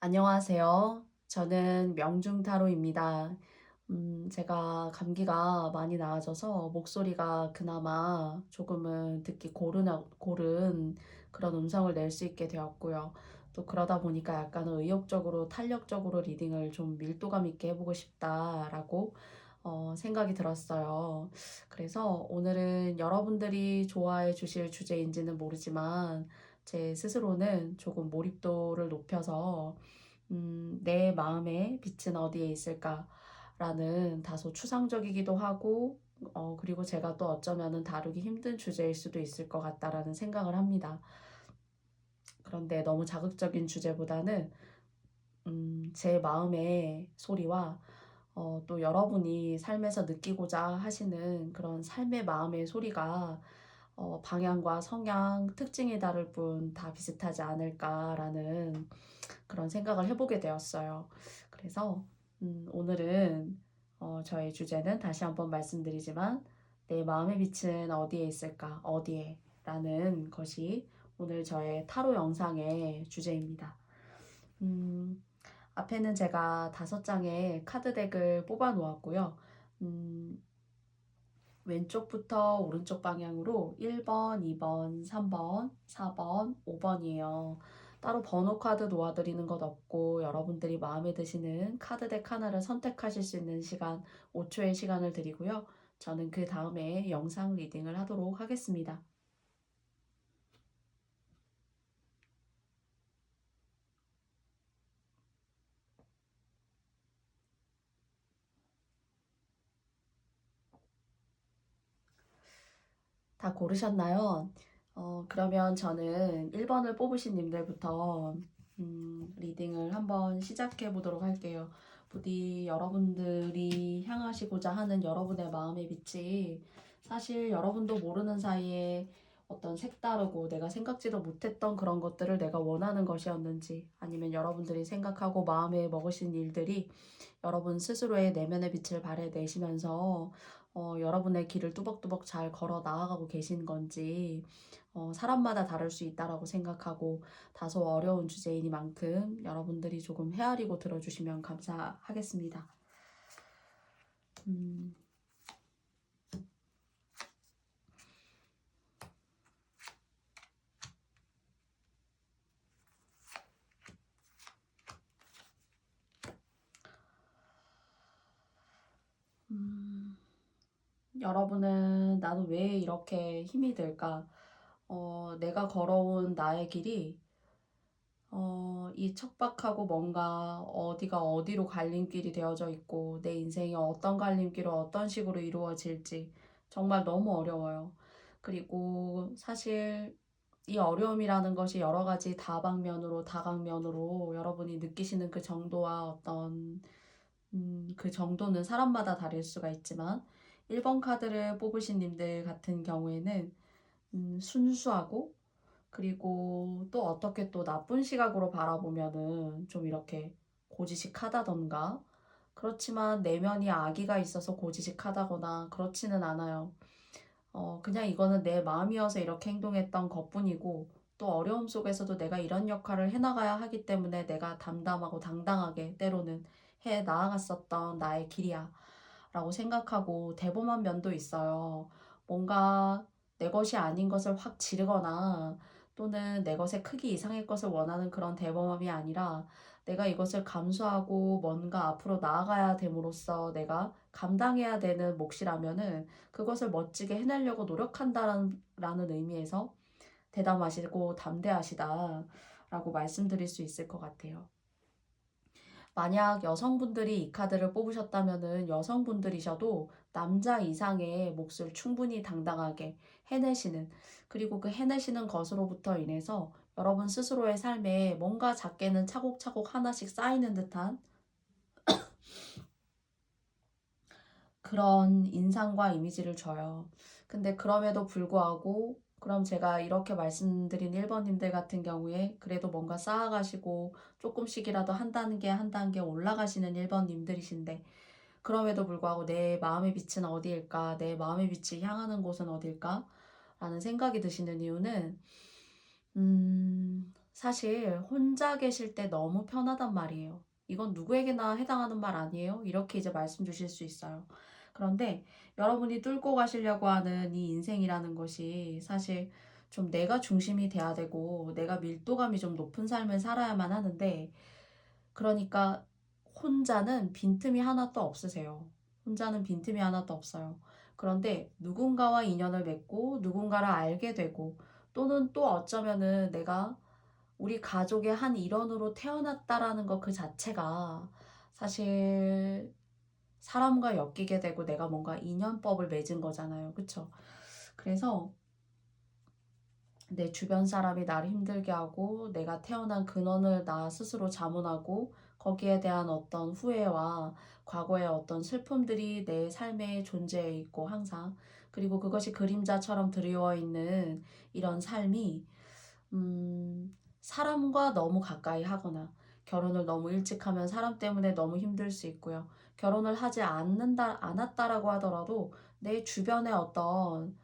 안녕하세요. 저는 명중타로입니다. 제가 감기가 많이 나아져서 목소리가 그나마 조금은 듣기 고른 그런 음성을 낼 수 있게 되었고요. 또 그러다 보니까 약간은 의욕적으로, 탄력적으로 리딩을 좀 밀도감 있게 해보고 싶다라고 생각이 들었어요. 그래서 오늘은 여러분들이 좋아해 주실 주제인지는 모르지만 제 스스로는 조금 몰입도를 높여서 내 마음의 빛은 어디에 있을까라는 다소 추상적이기도 하고, 그리고 제가 또 어쩌면은 다루기 힘든 주제일 수도 있을 것 같다라는 생각을 합니다. 그런데 너무 자극적인 주제보다는, 제 마음의 소리와 또 여러분이 삶에서 느끼고자 하시는 그런 삶의 마음의 소리가 방향과 성향, 특징이 다를 뿐 다 비슷하지 않을까라는 그런 생각을 해보게 되었어요. 그래서 오늘은 저의 주제는 다시 한번 말씀드리지만 내 마음의 빛은 어디에 있을까? 어디에? 라는 것이 오늘 저의 타로 영상의 주제입니다. 음, 앞에는 제가 5장의 카드 덱을 뽑아 놓았고요. 음, 왼쪽부터 오른쪽 방향으로 1번, 2번, 3번, 4번, 5번이에요. 따로 번호 카드 놓아드리는 것 없고 여러분들이 마음에 드시는 카드 덱 하나를 선택하실 수 있는 시간 5초의 시간을 드리고요. 저는 그 다음에 영상 리딩을 하도록 하겠습니다. 다 고르셨나요? 그러면 저는 1번을 뽑으신 님들부터 리딩을 한번 시작해 보도록 할게요. 부디 여러분들이 향하시고자 하는 여러분의 마음의 빛이 사실 여러분도 모르는 사이에 어떤 색다르고 내가 생각지도 못했던 그런 것들을 내가 원하는 것이었는지, 아니면 여러분들이 생각하고 마음에 먹으신 일들이 여러분 스스로의 내면의 빛을 발해내시면서 여러분의 길을 뚜벅뚜벅 잘 걸어 나아가고 계신 건지, 사람마다 다를 수 있다라고 생각하고 다소 어려운 주제이니만큼 여러분들이 조금 헤아리고 들어주시면 감사하겠습니다. 음, 음, 여러분은 나는 왜 이렇게 힘이 들까? 내가 걸어온 나의 길이 이 척박하고 뭔가 어디가 어디로 갈림길이 되어져 있고 내 인생이 어떤 갈림길로 어떤 식으로 이루어질지 정말 너무 어려워요. 그리고 사실 이 어려움이라는 것이 여러 가지 다방면으로 다각면으로 여러분이 느끼시는 그 정도와 어떤 그 정도는 사람마다 다를 수가 있지만 1번 카드를 뽑으신 님들 같은 경우에는 순수하고 그리고 또 어떻게 또 나쁜 시각으로 바라보면은 좀 이렇게 고지식하다던가 그렇지만 내면이 악의가 있어서 고지식하다거나 그렇지는 않아요. 그냥 이거는 내 마음이어서 이렇게 행동했던 것뿐이고 또 어려움 속에서도 내가 이런 역할을 해나가야 하기 때문에 내가 담담하고 당당하게 때로는 해 나아갔었던 나의 길이야 라고 생각하고 대범한 면도 있어요. 뭔가 내 것이 아닌 것을 확 지르거나 또는 내 것의 크기 이상의 것을 원하는 그런 대범함이 아니라 내가 이것을 감수하고 뭔가 앞으로 나아가야 됨으로써 내가 감당해야 되는 몫이라면은 그것을 멋지게 해내려고 노력한다라는 의미에서 대담하시고 담대하시다라고 말씀드릴 수 있을 것 같아요. 만약 여성분들이 이 카드를 뽑으셨다면은 여성분들이셔도 남자 이상의 몫을 충분히 당당하게 해내시는, 그리고 그 해내시는 것으로부터 인해서 여러분 스스로의 삶에 뭔가 작게는 차곡차곡 하나씩 쌓이는 듯한 그런 인상과 이미지를 줘요. 근데 그럼에도 불구하고 그럼 제가 이렇게 말씀드린 1번님들 같은 경우에 그래도 뭔가 쌓아가시고 조금씩이라도 한 단계 한 단계 올라가시는 1번님들이신데 그럼에도 불구하고 내 마음의 빛은 어디일까? 내 마음의 빛이 향하는 곳은 어딜까? 라는 생각이 드시는 이유는 사실 혼자 계실 때 너무 편하단 말이에요. 이건 누구에게나 해당하는 말 아니에요? 이렇게 이제 말씀 주실 수 있어요. 그런데 여러분이 뚫고 가시려고 하는 이 인생이라는 것이 사실 좀 내가 중심이 돼야 되고 내가 밀도감이 좀 높은 삶을 살아야만 하는데, 그러니까 혼자는 빈틈이 하나도 없으세요. 혼자는 빈틈이 하나도 없어요. 그런데 누군가와 인연을 맺고 누군가를 알게 되고, 또는 또 어쩌면은 내가 우리 가족의 한 일원으로 태어났다라는 것 그 자체가 사실 사람과 엮이게 되고 내가 뭔가 인연법을 맺은 거잖아요. 그쵸? 그래서 내 주변 사람이 나를 힘들게 하고 내가 태어난 근원을 나 스스로 자문하고 거기에 대한 어떤 후회와 과거의 어떤 슬픔들이 내 삶에 존재해 있고 항상, 그리고 그것이 그림자처럼 드리워 있는 이런 삶이 사람과 너무 가까이 하거나 결혼을 너무 일찍 하면 사람 때문에 너무 힘들 수 있고요. 결혼을 하지 않았다라고 하더라도 내 주변의 어떤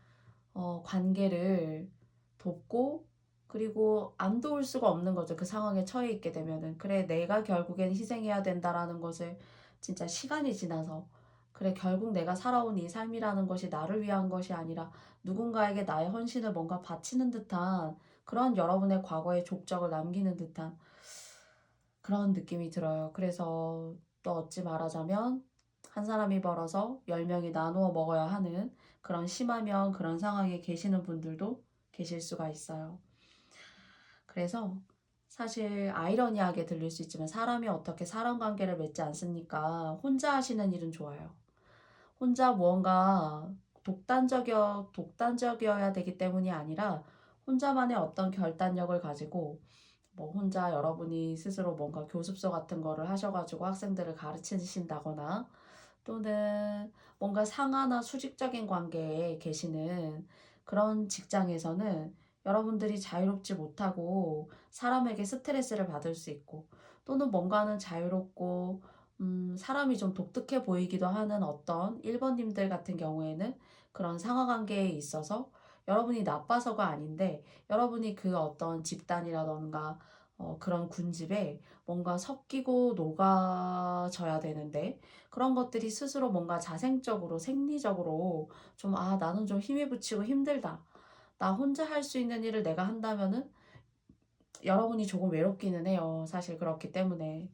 관계를 돕고, 그리고 안 도울 수가 없는 거죠. 그 상황에 처해 있게 되면은. 그래, 내가 결국엔 희생해야 된다라는 것을 진짜 시간이 지나서, 그래, 결국 내가 살아온 이 삶이라는 것이 나를 위한 것이 아니라 누군가에게 나의 헌신을 뭔가 바치는 듯한 그런 여러분의 과거의 족적을 남기는 듯한 그런 느낌이 들어요. 그래서 또 어찌 말하자면 한 사람이 벌어서 10명이 나누어 먹어야 하는 그런 심하면 그런 상황에 계시는 분들도 계실 수가 있어요. 그래서 사실 아이러니하게 들릴 수 있지만 사람이 어떻게 사람 관계를 맺지 않습니까? 혼자 하시는 일은 좋아요. 혼자 무언가 독단적이어야 되기 때문이 아니라 혼자만의 어떤 결단력을 가지고, 뭐 혼자 여러분이 스스로 뭔가 교습서 같은 거를 하셔가지고 학생들을 가르치신다거나, 또는 뭔가 상하나 수직적인 관계에 계시는 그런 직장에서는 여러분들이 자유롭지 못하고 사람에게 스트레스를 받을 수 있고, 또는 뭔가는 자유롭고 사람이 좀 독특해 보이기도 하는 어떤 1번님들 같은 경우에는 그런 상하관계에 있어서 여러분이 나빠서가 아닌데 여러분이 그 어떤 집단이라던가 그런 군집에 뭔가 섞이고 녹아져야 되는데, 그런 것들이 스스로 뭔가 자생적으로 생리적으로 좀, 아, 나는 좀 힘이 붙이고 힘들다, 나 혼자 할 수 있는 일을 내가 한다면은 여러분이 조금 외롭기는 해요. 사실 그렇기 때문에.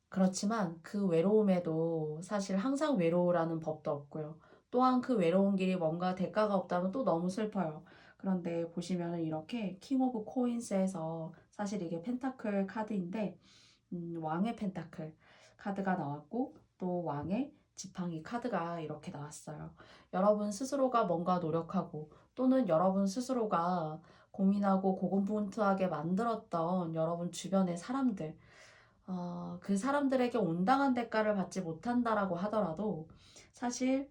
그렇지만 그 외로움에도 사실 항상 외로우라는 법도 없고요. 또한 그 외로운 길이 뭔가 대가가 없다면 또 너무 슬퍼요. 그런데 보시면은 이렇게 킹 오브 코인스에서 사실 이게 펜타클 카드인데, 왕의 펜타클 카드가 나왔고 또 왕의 지팡이 카드가 이렇게 나왔어요. 여러분 스스로가 뭔가 노력하고 또는 여러분 스스로가 고민하고 고군분투하게 만들었던 여러분 주변의 사람들, 그 사람들에게 온당한 대가를 받지 못한다라고 하더라도 사실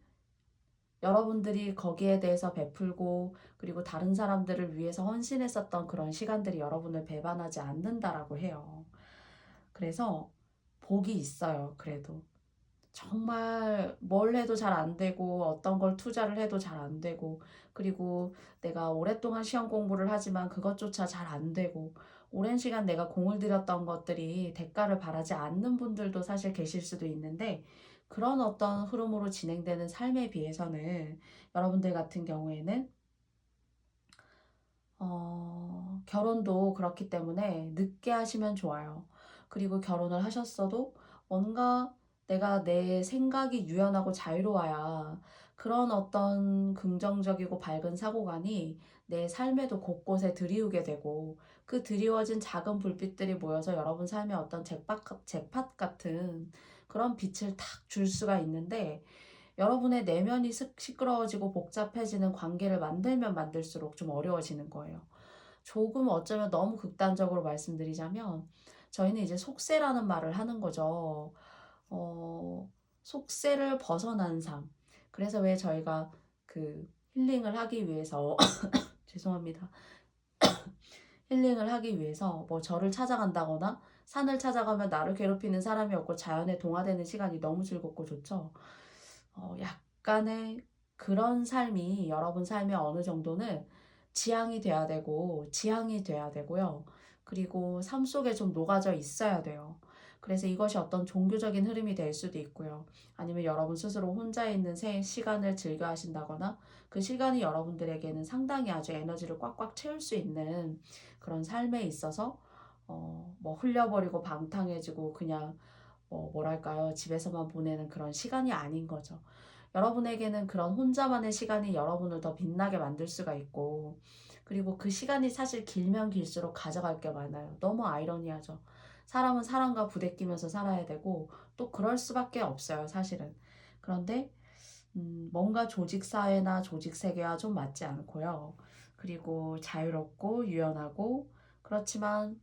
여러분들이 거기에 대해서 베풀고 그리고 다른 사람들을 위해서 헌신했었던 그런 시간들이 여러분을 배반하지 않는다라고 해요. 그래서 복이 있어요. 그래도 정말 뭘 해도 잘 안 되고 어떤 걸 투자를 해도 잘 안 되고, 그리고 내가 오랫동안 시험 공부를 하지만 그것조차 잘 안 되고 오랜 시간 내가 공을 들였던 것들이 대가를 바라지 않는 분들도 사실 계실 수도 있는데, 그런 어떤 흐름으로 진행되는 삶에 비해서는 여러분들 같은 경우에는 결혼도 그렇기 때문에 늦게 하시면 좋아요. 그리고 결혼을 하셨어도 뭔가 내가 내 생각이 유연하고 자유로워야 그런 어떤 긍정적이고 밝은 사고관이 내 삶에도 곳곳에 드리우게 되고, 그 드리워진 작은 불빛들이 모여서 여러분 삶에 어떤 잭팟 같은 그런 빛을 탁 줄 수가 있는데, 여러분의 내면이 시끄러워지고 복잡해지는 관계를 만들면 만들수록 좀 어려워지는 거예요. 조금 어쩌면 너무 극단적으로 말씀드리자면 저희는 이제 속세라는 말을 하는 거죠. 속세를 벗어난 삶. 그래서 왜 저희가 그 힐링을 하기 위해서 죄송합니다. 힐링을 하기 위해서 뭐 절을 찾아간다거나 산을 찾아가면 나를 괴롭히는 사람이 없고 자연에 동화되는 시간이 너무 즐겁고 좋죠. 약간의 그런 삶이 여러분 삶에 어느 정도는 지향이 돼야 되고 지향이 돼야 되고요. 그리고 삶 속에 좀 녹아져 있어야 돼요. 그래서 이것이 어떤 종교적인 흐름이 될 수도 있고요. 아니면 여러분 스스로 혼자 있는 시간을 즐겨 하신다거나 그 시간이 여러분들에게는 상당히 아주 에너지를 꽉꽉 채울 수 있는 그런 삶에 있어서 뭐 흘려버리고 방탕해지고 그냥 뭐랄까요, 집에서만 보내는 그런 시간이 아닌 거죠. 여러분에게는 그런 혼자만의 시간이 여러분을 더 빛나게 만들 수가 있고, 그리고 그 시간이 사실 길면 길수록 가져갈 게 많아요. 너무 아이러니하죠. 사람은 사람과 부대끼면서 살아야 되고 또 그럴 수밖에 없어요, 사실은. 그런데 뭔가 조직 사회나 조직 세계와 좀 맞지 않고요. 그리고 자유롭고 유연하고, 그렇지만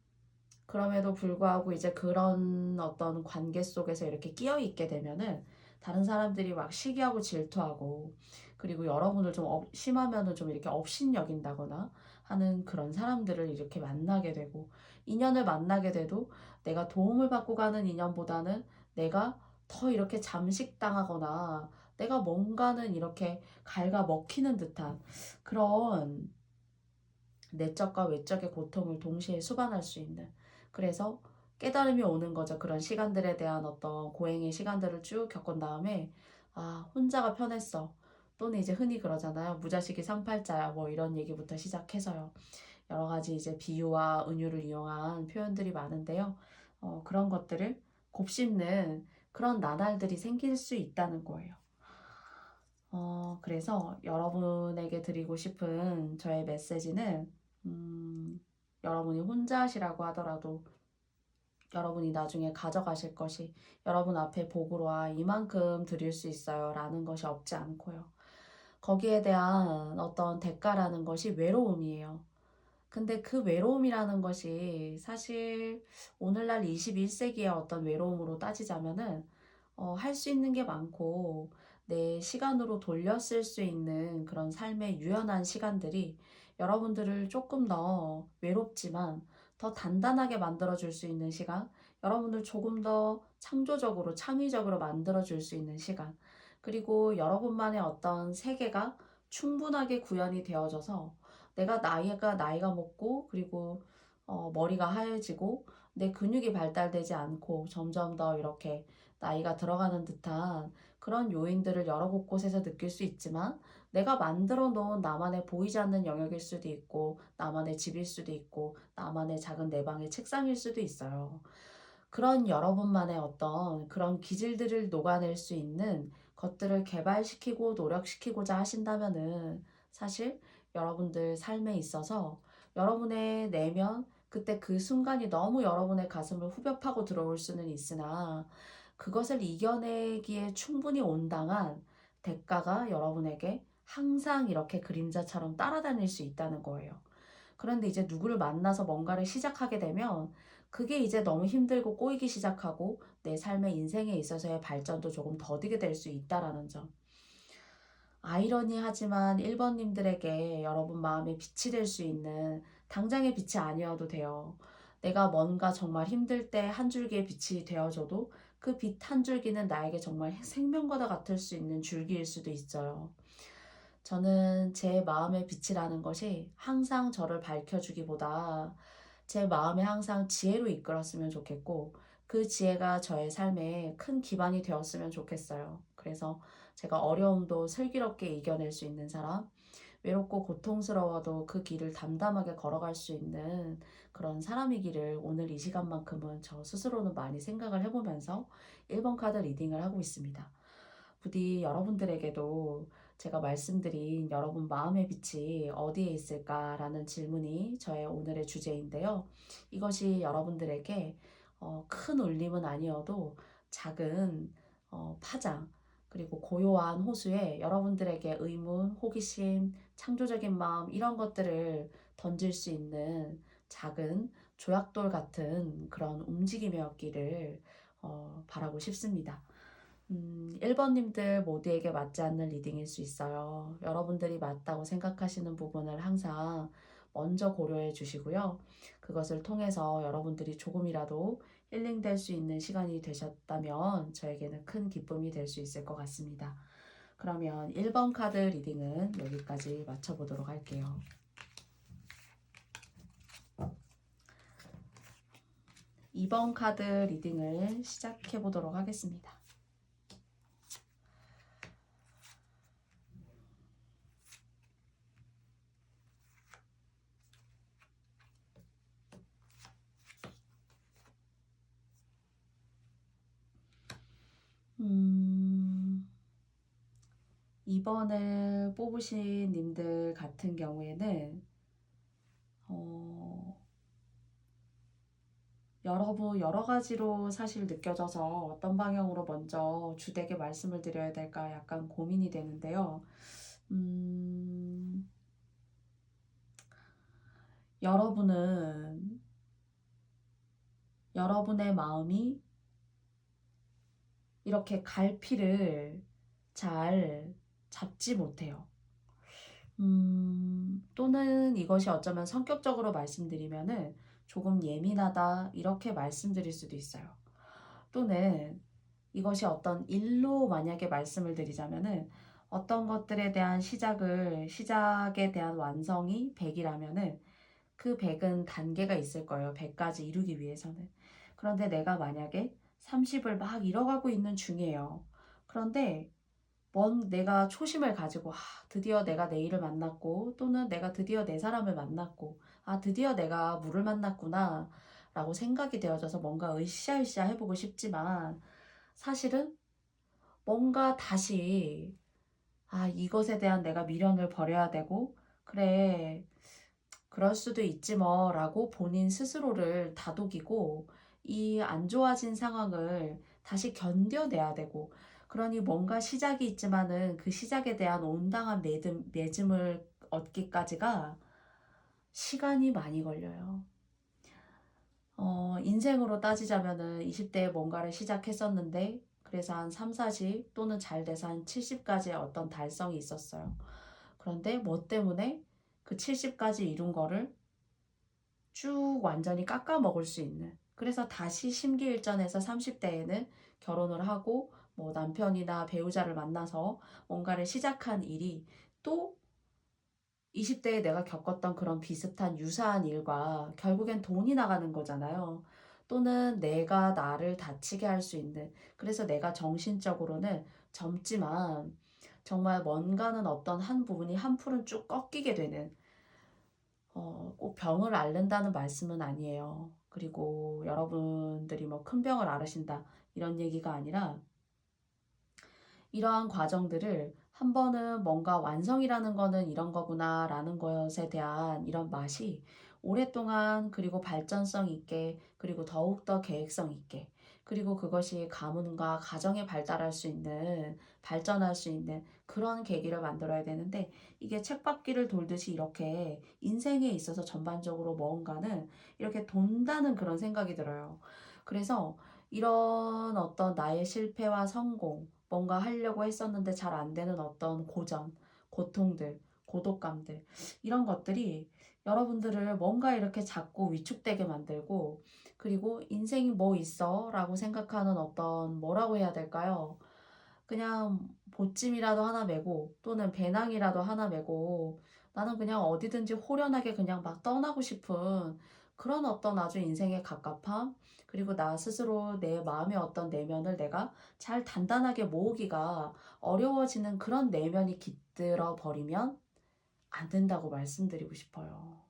그럼에도 불구하고 이제 그런 어떤 관계 속에서 이렇게 끼어 있게 되면은 다른 사람들이 막 시기하고 질투하고, 그리고 여러분을 좀 심하면은 좀 이렇게 업신여긴다거나 하는 그런 사람들을 이렇게 만나게 되고, 인연을 만나게 돼도 내가 도움을 받고 가는 인연보다는 내가 더 이렇게 잠식당하거나 내가 뭔가는 이렇게 갉아먹히는 듯한 그런 내적과 외적의 고통을 동시에 수반할 수 있는, 그래서 깨달음이 오는 거죠. 그런 시간들에 대한 어떤 고행의 시간들을 쭉 겪은 다음에 아, 혼자가 편했어. 또는 이제 흔히 그러잖아요. 무자식이 상팔자야. 뭐 이런 얘기부터 시작해서요. 여러 가지 이제 비유와 은유를 이용한 표현들이 많은데요. 그런 것들을 곱씹는 그런 나날들이 생길 수 있다는 거예요. 그래서 여러분에게 드리고 싶은 저의 메시지는, 여러분이 혼자 하시라고 하더라도 여러분이 나중에 가져가실 것이 여러분 앞에 복으로 와 이만큼 드릴 수 있어요 라는 것이 없지 않고요. 거기에 대한 어떤 대가라는 것이 외로움이에요. 근데 그 외로움이라는 것이 사실 오늘날 21세기의 어떤 외로움으로 따지자면은 할 수 있는 게 많고 내 시간으로 돌려 쓸 수 있는 그런 삶의 유연한 시간들이 여러분들을 조금 더 외롭지만 더 단단하게 만들어 줄 수 있는 시간, 여러분들 조금 더 창조적으로 창의적으로 만들어 줄 수 있는 시간, 그리고 여러분만의 어떤 세계가 충분하게 구현이 되어져서 내가 나이가 먹고 그리고 머리가 하얘지고 내 근육이 발달되지 않고 점점 더 이렇게 나이가 들어가는 듯한 그런 요인들을 여러 곳곳에서 느낄 수 있지만, 내가 만들어 놓은 나만의 보이지 않는 영역일 수도 있고 나만의 집일 수도 있고 나만의 작은 내 방의 책상일 수도 있어요. 그런 여러분만의 어떤 그런 기질들을 녹아낼 수 있는 것들을 개발시키고 노력시키고자 하신다면은 사실 여러분들 삶에 있어서 여러분의 내면, 그때 그 순간이 너무 여러분의 가슴을 후벼 파고 들어올 수는 있으나 그것을 이겨내기에 충분히 온당한 대가가 여러분에게 항상 이렇게 그림자처럼 따라다닐 수 있다는 거예요. 그런데 이제 누구를 만나서 뭔가를 시작하게 되면 그게 이제 너무 힘들고 꼬이기 시작하고 내 삶의 인생에 있어서의 발전도 조금 더디게 될 수 있다라는 점. 아이러니하지만 1번님들에게 여러분 마음에 빛이 될 수 있는, 당장의 빛이 아니어도 돼요. 내가 뭔가 정말 힘들 때 한 줄기의 빛이 되어줘도 그 빛 한 줄기는 나에게 정말 생명과도 같을 수 있는 줄기일 수도 있어요. 저는 제 마음의 빛이라는 것이 항상 저를 밝혀주기보다 제 마음에 항상 지혜로 이끌었으면 좋겠고 그 지혜가 저의 삶에 큰 기반이 되었으면 좋겠어요. 그래서 제가 어려움도 슬기롭게 이겨낼 수 있는 사람, 외롭고 고통스러워도 그 길을 담담하게 걸어갈 수 있는 그런 사람이기를 오늘 이 시간만큼은 저 스스로는 많이 생각을 해보면서 1번 카드 리딩을 하고 있습니다. 부디 여러분들에게도 제가 말씀드린 여러분 마음의 빛이 어디에 있을까라는 질문이 저의 오늘의 주제인데요. 이것이 여러분들에게 큰 울림은 아니어도 작은 파장, 그리고 고요한 호수에 여러분들에게 의문, 호기심, 창조적인 마음 이런 것들을 던질 수 있는 작은 조약돌 같은 그런 움직임이었기를 바라고 싶습니다. 1번님들 모두에게 맞지 않는 리딩일 수 있어요. 여러분들이 맞다고 생각하시는 부분을 항상 먼저 고려해 주시고요. 그것을 통해서 여러분들이 조금이라도 힐링될 수 있는 시간이 되셨다면 저에게는 큰 기쁨이 될 수 있을 것 같습니다. 그러면 1번 카드 리딩은 여기까지 마쳐보도록 할게요. 2번 카드 리딩을 시작해 보도록 하겠습니다. 이번을 뽑으신 님들 같은 경우에는 여러 가지로 사실 느껴져서 어떤 방향으로 먼저 주되게 말씀을 드려야 될까 약간 고민이 되는데요. 여러분은 여러분의 마음이 이렇게 갈피를 잘 잡지 못해요. 또는 이것이 어쩌면 성격적으로 말씀드리면은 조금 예민하다 이렇게 말씀드릴 수도 있어요. 또는 이것이 어떤 일로 만약에 말씀을 드리자면은 어떤 것들에 대한 시작에 대한 완성이 100이라면은 그 100은 단계가 있을 거예요. 100까지 이루기 위해서는. 그런데 내가 만약에 30을 막 이뤄가고 있는 중이에요. 그런데 내가 초심을 가지고 드디어 내가 내 일을 만났고 또는 내가 드디어 내 사람을 만났고 드디어 내가 물을 만났구나 라고 생각이 되어져서 뭔가 으쌰으쌰 해보고 싶지만 사실은 뭔가 다시 이것에 대한 내가 미련을 버려야 되고 그래 그럴 수도 있지 뭐 라고 본인 스스로를 다독이고 이 안 좋아진 상황을 다시 견뎌내야 되고 그러니 뭔가 시작이 있지만은 그 시작에 대한 온당한 맺음을 얻기까지가 시간이 많이 걸려요. 인생으로 따지자면은 20대에 뭔가를 시작했었는데 그래서 한 3, 40 또는 잘 돼서 한 70까지의 어떤 달성이 있었어요. 그런데 뭐 때문에 그 70까지 이룬 거를 쭉 완전히 깎아 먹을 수 있는 그래서 다시 심기일전에서 30대에는 결혼을 하고 뭐 남편이나 배우자를 만나서 뭔가를 시작한 일이 또 20대에 내가 겪었던 그런 비슷한 유사한 일과 결국엔 돈이 나가는 거잖아요. 또는 내가 나를 다치게 할 수 있는 그래서 내가 정신적으로는 젊지만 정말 뭔가는 어떤 한 부분이 한 풀은 쭉 꺾이게 되는 꼭 병을 앓는다는 말씀은 아니에요. 그리고 여러분들이 뭐 큰 병을 앓으신다 이런 얘기가 아니라 이러한 과정들을 한 번은 뭔가 완성이라는 거는 이런 거구나 라는 것에 대한 이런 맛이 오랫동안 그리고 발전성 있게 그리고 더욱더 계획성 있게 그리고 그것이 가문과 가정에 발전할 수 있는 그런 계기를 만들어야 되는데 이게 쳇바퀴를 돌듯이 이렇게 인생에 있어서 전반적으로 뭔가는 이렇게 돈다는 그런 생각이 들어요. 그래서 이런 어떤 나의 실패와 성공 뭔가 하려고 했었는데 잘 안 되는 어떤 고통들, 고독감들, 이런 것들이 여러분들을 뭔가 이렇게 자꾸 위축되게 만들고, 그리고 인생이 뭐 있어? 라고 생각하는 어떤 뭐라고 해야 될까요? 그냥 보찜이라도 하나 메고, 또는 배낭이라도 하나 메고, 나는 그냥 어디든지 호련하게 그냥 막 떠나고 싶은 그런 어떤 아주 인생의 갑갑함, 그리고 나 스스로 내 마음의 어떤 내면을 내가 잘 단단하게 모으기가 어려워지는 그런 내면이 깃들어 버리면 안 된다고 말씀드리고 싶어요.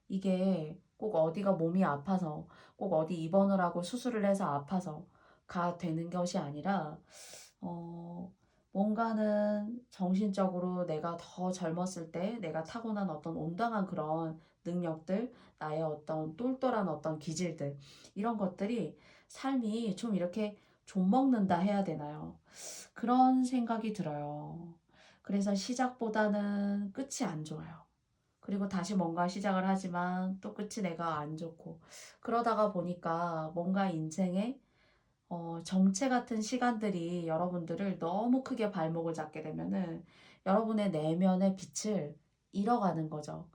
이게 꼭 어디가 몸이 아파서, 꼭 어디 입원을 하고 수술을 해서 아파서가 되는 것이 아니라, 어, 뭔가는 정신적으로 내가 더 젊었을 때 내가 타고난 어떤 온당한 그런 능력들, 나의 어떤 똘똘한 어떤 기질들, 이런 것들이 삶이 좀 이렇게 좀 먹는다 해야 되나요? 그런 생각이 들어요. 그래서 시작보다는 끝이 안 좋아요. 그리고 다시 뭔가 시작을 하지만 또 끝이 내가 안 좋고 그러다가 보니까 뭔가 인생에 정체 같은 시간들이 여러분들을 너무 크게 발목을 잡게 되면은 여러분의 내면의 빛을 잃어가는 거죠.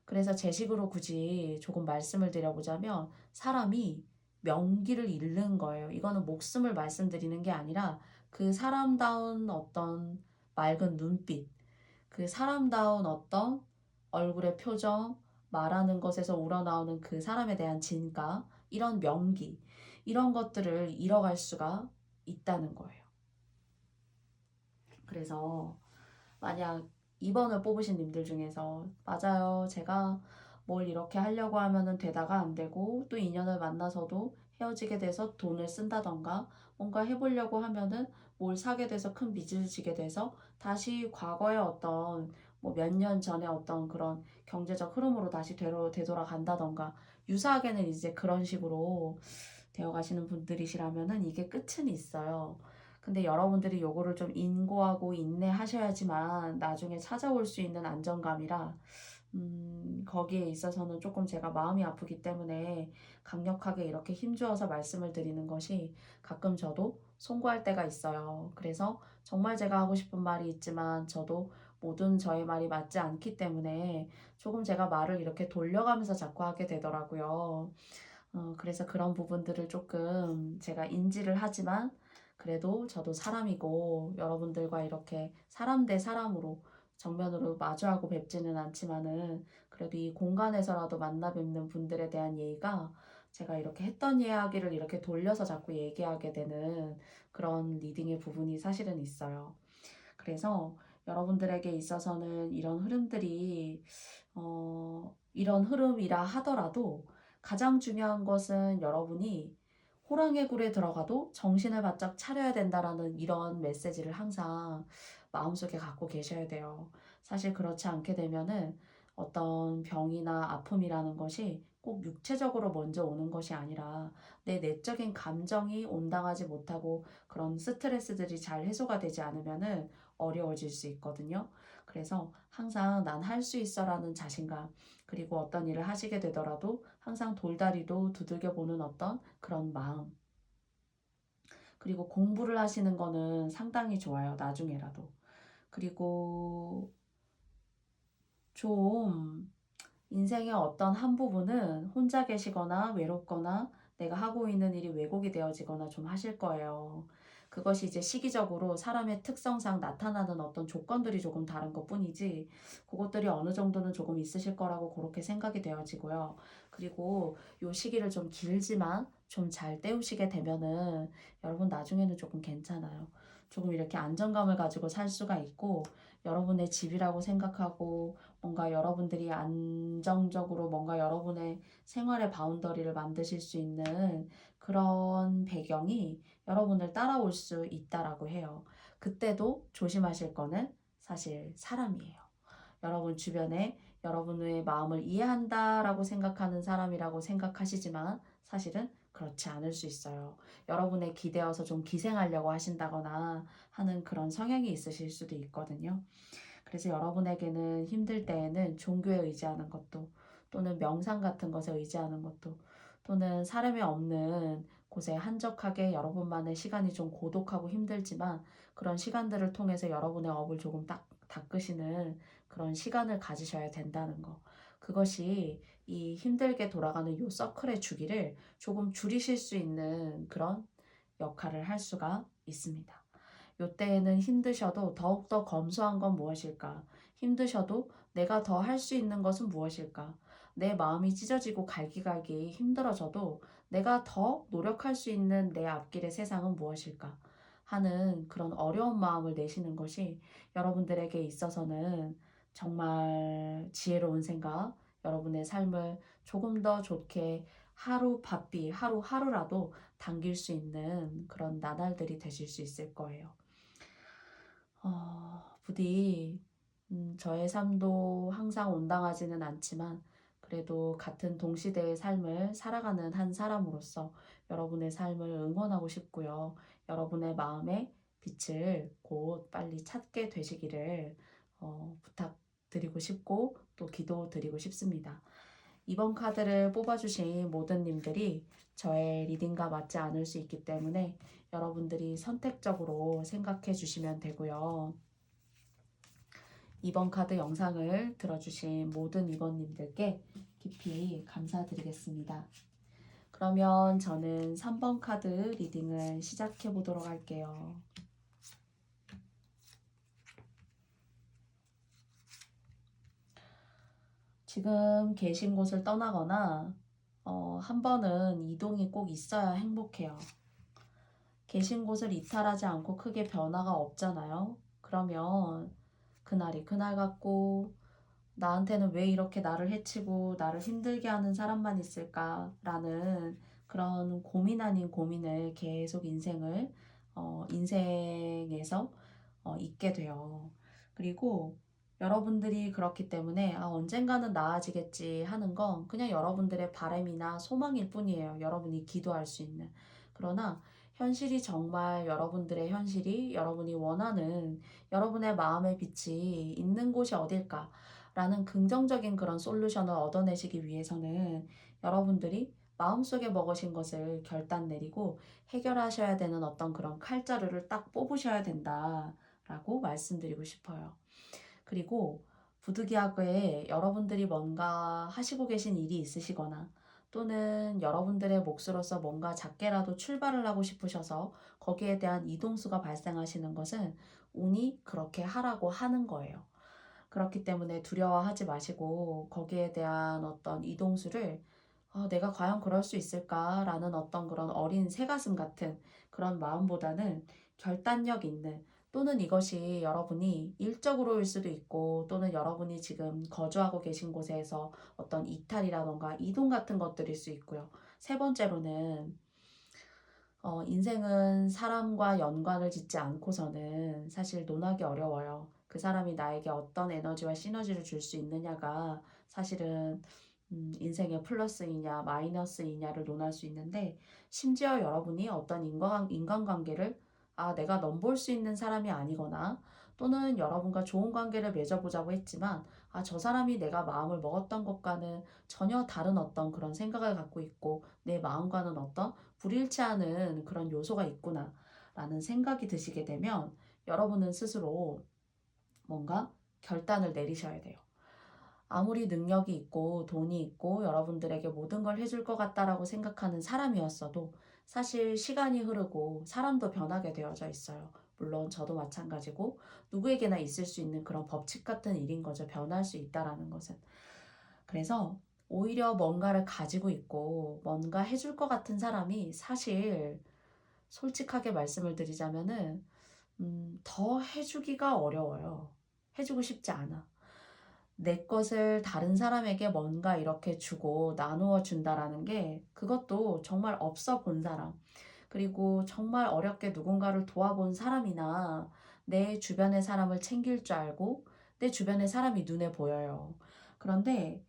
그래서 제 식으로 굳이 조금 말씀을 드려보자면 사람이 명기를 잃는 거예요. 이거는 목숨을 말씀드리는 게 아니라 그 사람다운 어떤 맑은 눈빛, 그 사람다운 어떤 얼굴의 표정, 말하는 것에서 우러나오는 그 사람에 대한 진가, 이런 명기, 이런 것들을 잃어갈 수가 있다는 거예요. 그래서 만약 2번을 뽑으신 님들 중에서 맞아요, 제가 뭘 이렇게 하려고 하면은 되다가 안 되고 또 인연을 만나서도 헤어지게 돼서 돈을 쓴다던가 뭔가 해보려고 하면은 뭘 사게 돼서 큰 빚을 지게 돼서 다시 과거의 어떤 뭐 몇 년 전에 어떤 그런 경제적 흐름으로 다시 되돌아간다던가 유사하게는 이제 그런 식으로 되어 가시는 분들이시라면은 이게 끝은 있어요. 근데 여러분들이 요거를 좀 인고하고 인내하셔야지만 나중에 찾아올 수 있는 안정감이라 거기에 있어서는 조금 제가 마음이 아프기 때문에 강력하게 이렇게 힘주어서 말씀을 드리는 것이 가끔 저도 송구할 때가 있어요. 그래서 정말 제가 하고 싶은 말이 있지만 저도 모든 저의 말이 맞지 않기 때문에 조금 제가 말을 이렇게 돌려가면서 자꾸 하게 되더라고요. 그래서 그런 부분들을 조금 제가 인지를 하지만 그래도 저도 사람이고 여러분들과 이렇게 사람 대 사람으로 정면으로 마주하고 뵙지는 않지만은 그래도 이 공간에서라도 만나 뵙는 분들에 대한 예의가 제가 이렇게 했던 이야기를 이렇게 돌려서 자꾸 얘기하게 되는 그런 리딩의 부분이 사실은 있어요. 그래서 여러분들에게 있어서는 이런 흐름들이 이런 흐름이라 하더라도 가장 중요한 것은 여러분이 호랑의 굴에 들어가도 정신을 바짝 차려야 된다라는 이런 메시지를 항상 마음속에 갖고 계셔야 돼요. 사실 그렇지 않게 되면은 어떤 병이나 아픔이라는 것이 꼭 육체적으로 먼저 오는 것이 아니라 내 내적인 감정이 온당하지 못하고 그런 스트레스들이 잘 해소가 되지 않으면은 어려워질 수 있거든요. 그래서 항상 난 할 수 있어라는 자신감, 그리고 어떤 일을 하시게 되더라도 항상 돌다리도 두들겨 보는 어떤 그런 마음, 그리고 공부를 하시는 거는 상당히 좋아요. 나중에라도. 그리고 좀 인생의 어떤 한 부분은 혼자 계시거나 외롭거나 내가 하고 있는 일이 왜곡이 되어지거나 좀 하실 거예요. 그것이 이제 시기적으로 사람의 특성상 나타나는 어떤 조건들이 조금 다른 것 뿐이지, 그것들이 어느 정도는 조금 있으실 거라고 그렇게 생각이 되어지고요. 그리고 요 시기를 좀 길지만 좀 잘 때우시게 되면은 여러분 나중에는 조금 괜찮아요. 조금 이렇게 안정감을 가지고 살 수가 있고, 여러분의 집이라고 생각하고 뭔가 여러분들이 안정적으로 뭔가 여러분의 생활의 바운더리를 만드실 수 있는 그런 배경이 여러분을 따라올 수 있다라고 해요. 그때도 조심하실 거는 사실 사람이에요. 여러분 주변에 여러분의 마음을 이해한다라고 생각하는 사람이라고 생각하시지만 사실은 그렇지 않을 수 있어요. 여러분의 기대어서 좀 기생하려고 하신다거나 하는 그런 성향이 있으실 수도 있거든요. 그래서 여러분에게는 힘들 때에는 종교에 의지하는 것도, 또는 명상 같은 것에 의지하는 것도, 또는 사람이 없는 곳에 한적하게 여러분만의 시간이 좀 고독하고 힘들지만 그런 시간들을 통해서 여러분의 업을 조금 딱 닦으시는 그런 시간을 가지셔야 된다는 거. 그것이 이 힘들게 돌아가는 요 서클의 주기를 조금 줄이실 수 있는 그런 역할을 할 수가 있습니다. 요때에는 힘드셔도 더욱더 검소한 건 무엇일까? 힘드셔도 내가 더 할 수 있는 것은 무엇일까? 내 마음이 찢어지고 갈기갈기 힘들어져도 내가 더 노력할 수 있는 내 앞길의 세상은 무엇일까? 하는 그런 어려운 마음을 내시는 것이 여러분들에게 있어서는 정말 지혜로운 생각, 여러분의 삶을 조금 더 좋게 하루 바삐 하루하루라도 당길 수 있는 그런 나날들이 되실 수 있을 거예요. 부디 저의 삶도 항상 온당하지는 않지만 그래도 같은 동시대의 삶을 살아가는 한 사람으로서 여러분의 삶을 응원하고 싶고요. 여러분의 마음의 빛을 곧 빨리 찾게 되시기를 부탁드리고 싶고 또 기도드리고 싶습니다. 이번 카드를 뽑아주신 모든 님들이 저의 리딩과 맞지 않을 수 있기 때문에 여러분들이 선택적으로 생각해 주시면 되고요. 이번 카드 영상을 들어주신 모든 이번님들께 깊이 감사드리겠습니다. 그러면 저는 3번 카드 리딩을 시작해 보도록 할게요. 지금 계신 곳을 떠나거나 한 번은 이동이 꼭 있어야 행복해요. 계신 곳을 이탈하지 않고 크게 변화가 없잖아요. 그러면 그날이 그날 같고 나한테는 왜 이렇게 나를 해치고 나를 힘들게 하는 사람만 있을까라는 그런 고민 아닌 고민을 계속 인생에서 있게 돼요. 그리고 여러분들이 그렇기 때문에 언젠가는 나아지겠지 하는 건 그냥 여러분들의 바람이나 소망일 뿐이에요. 여러분이 기도할 수 있는. 그러나 현실이 정말 여러분들의 현실이 여러분이 원하는 여러분의 마음의 빛이 있는 곳이 어딜까? 라는 긍정적인 그런 솔루션을 얻어내시기 위해서는 여러분들이 마음속에 먹으신 것을 결단 내리고 해결하셔야 되는 어떤 그런 칼자루를 딱 뽑으셔야 된다라고 말씀드리고 싶어요. 그리고 부득이하게 여러분들이 뭔가 하시고 계신 일이 있으시거나 또는 여러분들의 몫으로서 뭔가 작게라도 출발을 하고 싶으셔서 거기에 대한 이동수가 발생하시는 것은 운이 그렇게 하라고 하는 거예요. 그렇기 때문에 두려워하지 마시고 거기에 대한 어떤 이동수를 내가 과연 그럴 수 있을까라는 어떤 그런 어린 새가슴 같은 그런 마음보다는 결단력 있는 또는 이것이 여러분이 일적으로일 수도 있고 또는 여러분이 지금 거주하고 계신 곳에서 어떤 이탈이라던가 이동 같은 것들일 수 있고요. 세 번째로는 인생은 사람과 연관을 짓지 않고서는 사실 논하기 어려워요. 그 사람이 나에게 어떤 에너지와 시너지를 줄 수 있느냐가 사실은 인생의 플러스이냐 마이너스이냐를 논할 수 있는데 심지어 여러분이 어떤 인간관계를 내가 넘볼 수 있는 사람이 아니거나 또는 여러분과 좋은 관계를 맺어보자고 했지만 저 사람이 내가 마음을 먹었던 것과는 전혀 다른 어떤 그런 생각을 갖고 있고 내 마음과는 어떤 불일치하는 그런 요소가 있구나 라는 생각이 드시게 되면 여러분은 스스로 뭔가 결단을 내리셔야 돼요. 아무리 능력이 있고 돈이 있고 여러분들에게 모든 걸 해줄 것 같다라고 생각하는 사람이었어도 사실 시간이 흐르고 사람도 변하게 되어져 있어요. 물론 저도 마찬가지고 누구에게나 있을 수 있는 그런 법칙 같은 일인 거죠. 변할 수 있다라는 것은. 그래서 오히려 뭔가를 가지고 있고 뭔가 해줄 것 같은 사람이 사실 솔직하게 말씀을 드리자면은 더 해주기가 어려워요. 해주고 싶지 않아. 내 것을 다른 사람에게 뭔가 이렇게 주고 나누어 준다라는 게 그것도 정말 없어 본 사람 그리고 정말 어렵게 누군가를 도와본 사람이나 내 주변의 사람을 챙길 줄 알고 내 주변의 사람이 눈에 보여요. 그런데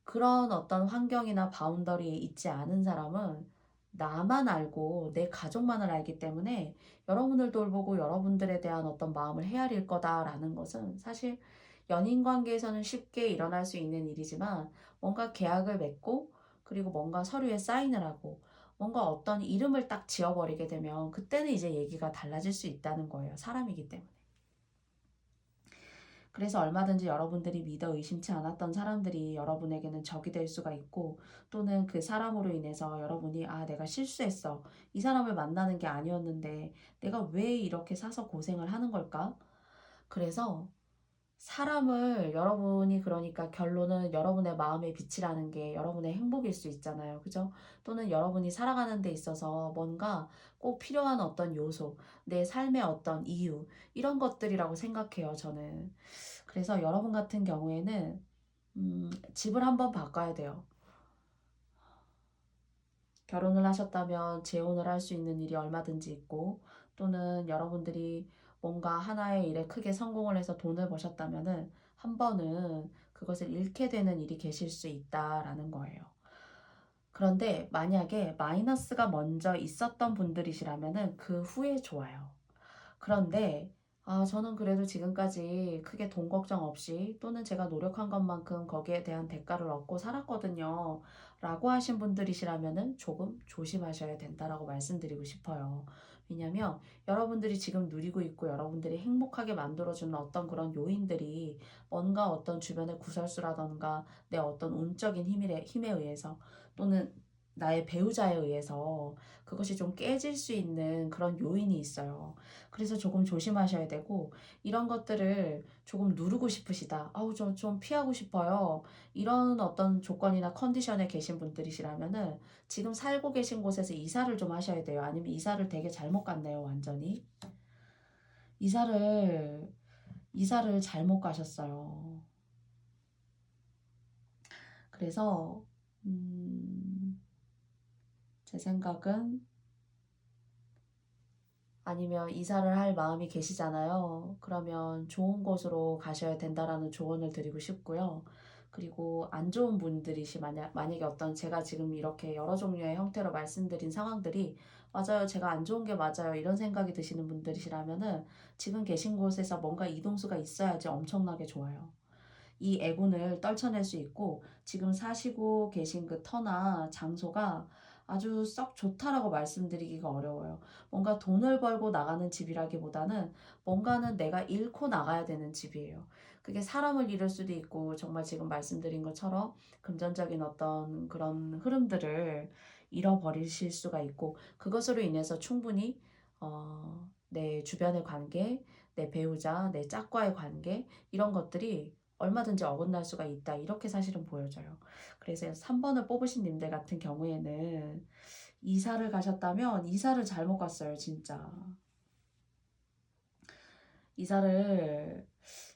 그런 어떤 환경이나 바운더리에 있지 않은 사람은 나만 알고 내 가족만을 알기 때문에 여러분을 돌보고 여러분들에 대한 어떤 마음을 헤아릴 거다라는 것은 사실 연인 관계에서는 쉽게 일어날 수 있는 일이지만 뭔가 계약을 맺고 그리고 뭔가 서류에 사인을 하고 뭔가 어떤 이름을 딱 지어버리게 되면 그때는 이제 얘기가 달라질 수 있다는 거예요. 사람이기 때문에. 그래서 얼마든지 여러분들이 믿어 의심치 않았던 사람들이 여러분에게는 적이 될 수가 있고 또는 그 사람으로 인해서 여러분이 내가 실수했어. 이 사람을 만나는 게 아니었는데 내가 왜 이렇게 사서 고생을 하는 걸까? 그래서 사람을 여러분이 그러니까 결론은 여러분의 마음의 빛이라는 게 여러분의 행복일 수 있잖아요. 그죠? 또는 여러분이 살아가는 데 있어서 뭔가 꼭 필요한 어떤 요소, 내 삶의 어떤 이유, 이런 것들이라고 생각해요, 저는. 그래서 여러분 같은 경우에는 집을 한번 바꿔야 돼요. 결혼을 하셨다면 재혼을 할 수 있는 일이 얼마든지 있고 또는 여러분들이 뭔가 하나의 일에 크게 성공을 해서 돈을 버셨다면은 한 번은 그것을 잃게 되는 일이 계실 수 있다라는 거예요. 그런데 만약에 마이너스가 먼저 있었던 분들이시라면은 그 후에 좋아요. 그런데 저는 그래도 지금까지 크게 돈 걱정 없이 또는 제가 노력한 것만큼 거기에 대한 대가를 얻고 살았거든요. 라고 하신 분들이시라면은 조금 조심하셔야 된다라고 말씀드리고 싶어요. 왜냐면 여러분들이 지금 누리고 있고 여러분들이 행복하게 만들어주는 어떤 그런 요인들이 뭔가 어떤 주변의 구설수라던가 내 어떤 운적인 힘에 의해서 또는 나의 배우자에 의해서 그것이 좀 깨질 수 있는 그런 요인이 있어요. 그래서 조금 조심하셔야 되고, 이런 것들을 조금 누르고 싶으시다. 아우, 저 좀 피하고 싶어요. 이런 어떤 조건이나 컨디션에 계신 분들이시라면은 지금 살고 계신 곳에서 이사를 좀 하셔야 돼요. 아니면 이사를 되게 잘못 갔네요, 완전히. 이사를, 이사를 잘못 가셨어요. 그래서, 제 생각은 아니면 이사를 할 마음이 계시잖아요. 그러면 좋은 곳으로 가셔야 된다라는 조언을 드리고 싶고요. 그리고 안 좋은 분들이시 만약에 어떤 제가 지금 이렇게 여러 종류의 형태로 말씀드린 상황들이 맞아요. 제가 안 좋은 게 맞아요. 이런 생각이 드시는 분들이시라면은 지금 계신 곳에서 뭔가 이동수가 있어야지 엄청나게 좋아요. 이 애군을 떨쳐낼 수 있고 지금 사시고 계신 그 터나 장소가 아주 썩 좋다라고 말씀드리기가 어려워요. 뭔가 돈을 벌고 나가는 집이라기보다는 뭔가는 내가 잃고 나가야 되는 집이에요. 그게 사람을 잃을 수도 있고 정말 지금 말씀드린 것처럼 금전적인 어떤 그런 흐름들을 잃어버리실 수가 있고 그것으로 인해서 충분히 내 주변의 관계, 내 배우자, 내 짝과의 관계 이런 것들이 얼마든지 어긋날 수가 있다. 이렇게 사실은 보여져요. 그래서 3번을 뽑으신 님들 같은 경우에는 이사를 가셨다면 이사를 잘못 갔어요, 진짜. 이사를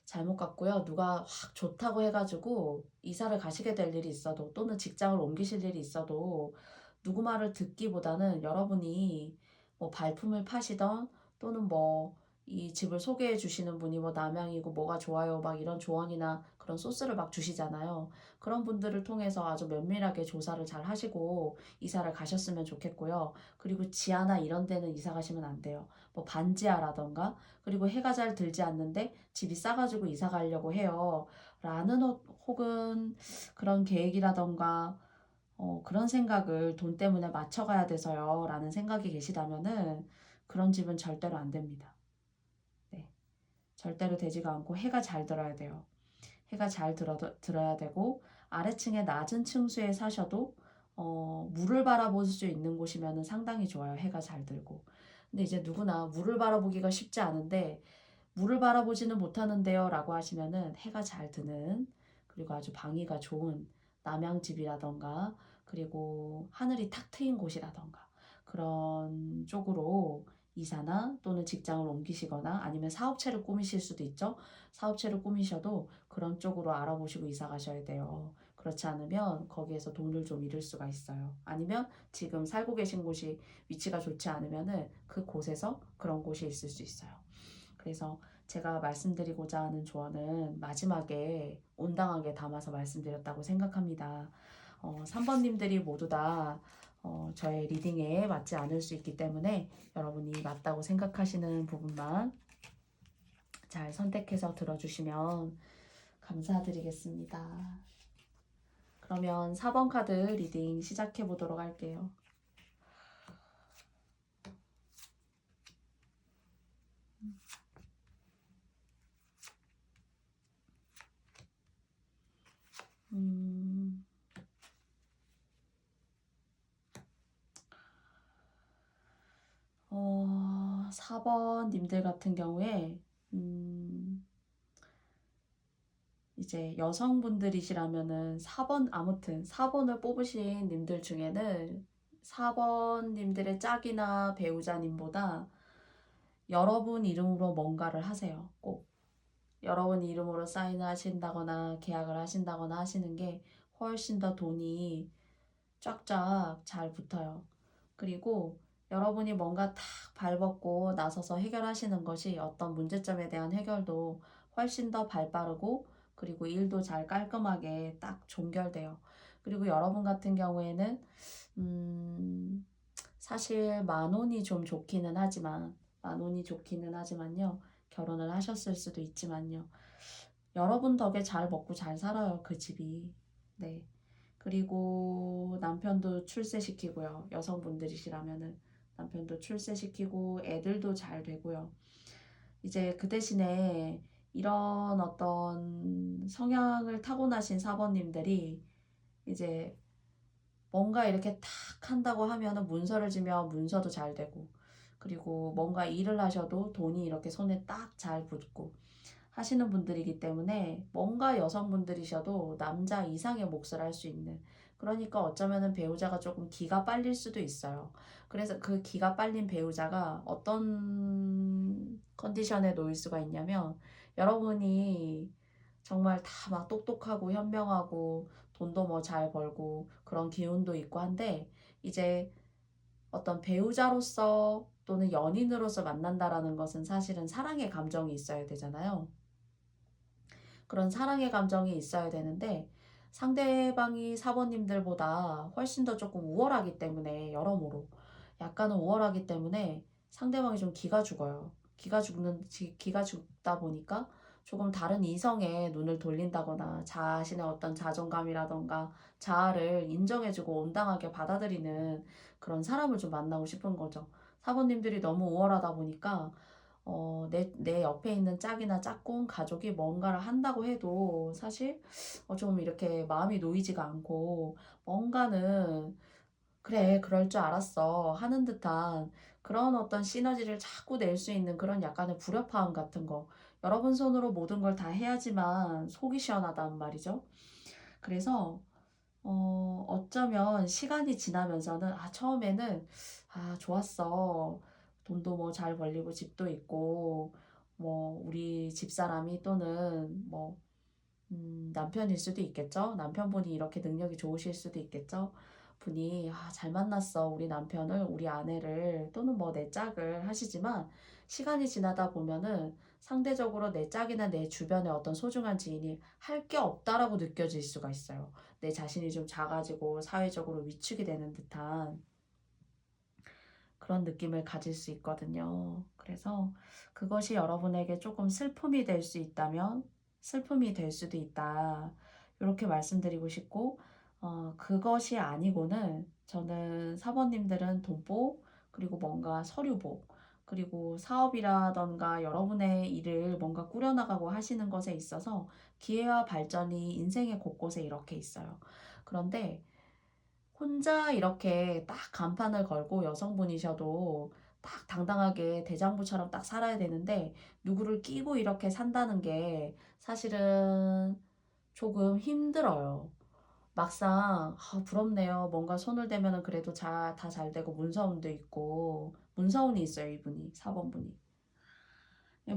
잘못 갔고요. 누가 확 좋다고 해가지고 이사를 가시게 될 일이 있어도 또는 직장을 옮기실 일이 있어도 누구 말을 듣기보다는 여러분이 뭐 발품을 파시던 또는 뭐 이 집을 소개해 주시는 분이 뭐 남양이고 뭐가 좋아요 막 이런 조언이나 그런 소스를 막 주시잖아요. 그런 분들을 통해서 아주 면밀하게 조사를 잘 하시고 이사를 가셨으면 좋겠고요. 그리고 지하나 이런 데는 이사 가시면 안 돼요. 뭐 반지하라던가 그리고 해가 잘 들지 않는데 집이 싸가지고 이사 가려고 해요. 라는 혹은 그런 계획이라던가 그런 생각을 돈 때문에 맞춰가야 돼서요. 라는 생각이 계시다면은 그런 집은 절대로 안 됩니다. 네. 절대로 되지가 않고 해가 잘 들어야 돼요. 해가 잘 들어야 되고 아래층에 낮은 층수에 사셔도 물을 바라볼 수 있는 곳이면 상당히 좋아요. 해가 잘 들고. 근데 이제 누구나 물을 바라보기가 쉽지 않은데 물을 바라보지는 못하는데요 라고 하시면은 해가 잘 드는 그리고 아주 방위가 좋은 남양집이라던가 그리고 하늘이 탁 트인 곳이라던가 그런 쪽으로 이사나 또는 직장을 옮기시거나 아니면 사업체를 꾸미실 수도 있죠. 사업체를 꾸미셔도 그런 쪽으로 알아보시고 이사 가셔야 돼요. 그렇지 않으면 거기에서 돈을 좀 잃을 수가 있어요. 아니면 지금 살고 계신 곳이 위치가 좋지 않으면은 그 곳에서 그런 곳이 있을 수 있어요. 그래서 제가 말씀드리고자 하는 조언은 마지막에 온당하게 담아서 말씀드렸다고 생각합니다. 3번님들이 모두 다 저의 리딩에 맞지 않을 수 있기 때문에 여러분이 맞다고 생각하시는 부분만 잘 선택해서 들어주시면 감사드리겠습니다. 그러면 4번 카드 리딩 시작해 보도록 할게요. 음, 4번 님들 같은 경우에 이제 여성분들이시라면은 4번 아무튼 4번을 뽑으신 님들 중에는 4번 님들의 짝이나 배우자님보다 여러분 이름으로 뭔가를 하세요. 꼭 여러분 이름으로 사인을 하신다거나 계약을 하신다거나 하시는 게 훨씬 더 돈이 쫙쫙 잘 붙어요. 그리고 여러분이 뭔가 탁 발벗고 나서서 해결하시는 것이 어떤 문제점에 대한 해결도 훨씬 더 발빠르고 그리고 일도 잘 깔끔하게 딱 종결돼요. 그리고 여러분 같은 경우에는 음, 사실 만원이 좀 좋기는 하지만 만원이 좋기는 하지만요. 결혼을 하셨을 수도 있지만요. 여러분 덕에 잘 먹고 잘 살아요. 그 집이. 네. 그리고 남편도 출세시키고요. 여성분들이시라면은 남편도 출세시키고 애들도 잘 되고요. 이제 그 대신에 이런 어떤 성향을 타고나신 사번님들이 이제 뭔가 이렇게 탁 한다고 하면은 문서를 지면 문서도 잘 되고, 그리고 뭔가 일을 하셔도 돈이 이렇게 손에 딱 잘 붙고 하시는 분들이기 때문에 뭔가 여성분들이셔도 남자 이상의 몫을 할 수 있는, 그러니까 어쩌면은 배우자가 조금 기가 빨릴 수도 있어요. 그래서 그 기가 빨린 배우자가 어떤 컨디션에 놓일 수가 있냐면, 여러분이 정말 다 막 똑똑하고 현명하고 돈도 뭐 잘 벌고 그런 기운도 있고 한데, 이제 어떤 배우자로서 또는 연인으로서 만난다라는 것은 사실은 사랑의 감정이 있어야 되잖아요. 그런 사랑의 감정이 있어야 되는데, 상대방이 사모님들보다 훨씬 더 조금 우월하기 때문에, 여러모로 약간은 우월하기 때문에 상대방이 좀 기가 죽어요. 기가 죽다 보니까 조금 다른 이성에 눈을 돌린다거나 자신의 어떤 자존감이라던가 자아를 인정해주고 온당하게 받아들이는 그런 사람을 좀 만나고 싶은 거죠. 사모님들이 너무 우월하다 보니까 내 옆에 있는 짝이나 짝꿍 가족이 뭔가를 한다고 해도 사실 좀 이렇게 마음이 놓이지가 않고, 뭔가는 그래, 그럴 줄 알았어 하는 듯한 그런 어떤 시너지를 자꾸 낼 수 있는 그런 약간의 불협화음 같은 거. 여러분 손으로 모든 걸 다 해야지만 속이 시원하단 말이죠. 그래서 어쩌면 시간이 지나면서는, 처음에는, 좋았어. 돈도 뭐 잘 벌리고 집도 있고, 뭐, 우리 집사람이 또는 뭐, 남편일 수도 있겠죠? 남편분이 이렇게 능력이 좋으실 수도 있겠죠? 분이, 잘 만났어. 우리 남편을, 우리 아내를, 또는 뭐 내 짝을 하시지만, 시간이 지나다 보면은 상대적으로 내 짝이나 내 주변에 어떤 소중한 지인이 할 게 없다라고 느껴질 수가 있어요. 내 자신이 좀 작아지고 사회적으로 위축이 되는 듯한 그런 느낌을 가질 수 있거든요. 그래서 그것이 여러분에게 조금 슬픔이 될 수 있다면 슬픔이 될 수도 있다, 이렇게 말씀드리고 싶고, 그것이 아니고는 저는 사모님들은 돈보, 그리고 뭔가 서류보, 그리고 사업이라던가 여러분의 일을 뭔가 꾸려나가고 하시는 것에 있어서 기회와 발전이 인생의 곳곳에 이렇게 있어요. 그런데 혼자 이렇게 딱 간판을 걸고, 여성분이셔도 딱 당당하게 대장부처럼 딱 살아야 되는데, 누구를 끼고 이렇게 산다는 게 사실은 조금 힘들어요. 막상 부럽네요. 뭔가 손을 대면은 그래도 다 잘 되고 문서운도 있고, 문서운이 있어요, 이분이, 4번분이.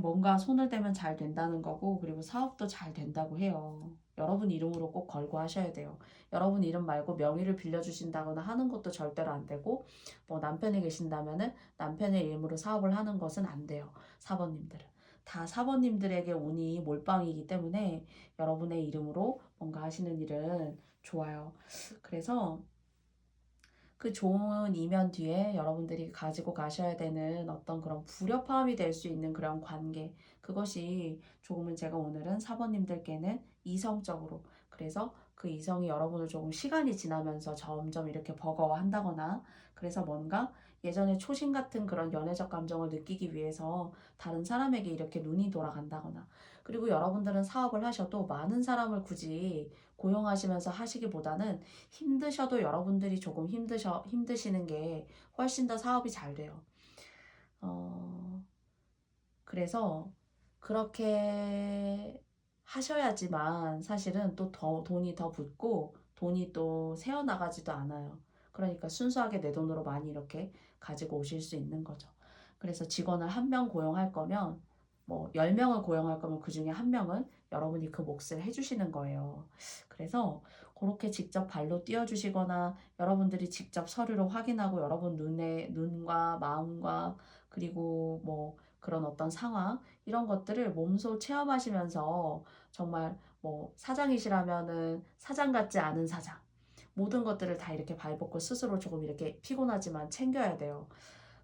뭔가 손을 대면 잘 된다는 거고, 그리고 사업도 잘 된다고 해요. 여러분 이름으로 꼭 걸고 하셔야 돼요. 여러분 이름 말고 명의를 빌려주신다거나 하는 것도 절대로 안 되고, 뭐 남편이 계신다면은 남편의 이름으로 사업을 하는 것은 안 돼요. 사번님들은. 다 사번님들에게 운이 몰빵이기 때문에 여러분의 이름으로 뭔가 하시는 일은 좋아요. 그래서 그 좋은 이면 뒤에 여러분들이 가지고 가셔야 되는 어떤 그런 불협화음이 될 수 있는 그런 관계, 그것이 조금은 제가 오늘은 사모님들께는 이성적으로, 그래서 그 이성이 여러분을 조금 시간이 지나면서 점점 이렇게 버거워한다거나, 그래서 뭔가 예전에 초심 같은 그런 연애적 감정을 느끼기 위해서 다른 사람에게 이렇게 눈이 돌아간다거나, 그리고 여러분들은 사업을 하셔도 많은 사람을 굳이 고용하시면서 하시기보다는 힘드셔도 여러분들이 조금 힘드시는 게 훨씬 더 사업이 잘 돼요. 어, 그래서 그렇게 하셔야지만 사실은 또 더 돈이 더 붙고 돈이 또 새어나가지도 않아요. 그러니까 순수하게 내 돈으로 많이 이렇게 가지고 오실 수 있는 거죠. 그래서 직원을 한 명 고용할 거면, 뭐 10명을 고용할 거면 그 중에 한 명은 여러분이 그 몫을 해주시는 거예요. 그래서 그렇게 직접 발로 뛰어주시거나 여러분들이 직접 서류로 확인하고 여러분 눈과 마음과 그리고 뭐 그런 어떤 상황, 이런 것들을 몸소 체험하시면서 정말 뭐 사장이시라면은 사장 같지 않은 사장, 모든 것들을 다 이렇게 발벗고 스스로 조금 이렇게 피곤하지만 챙겨야 돼요.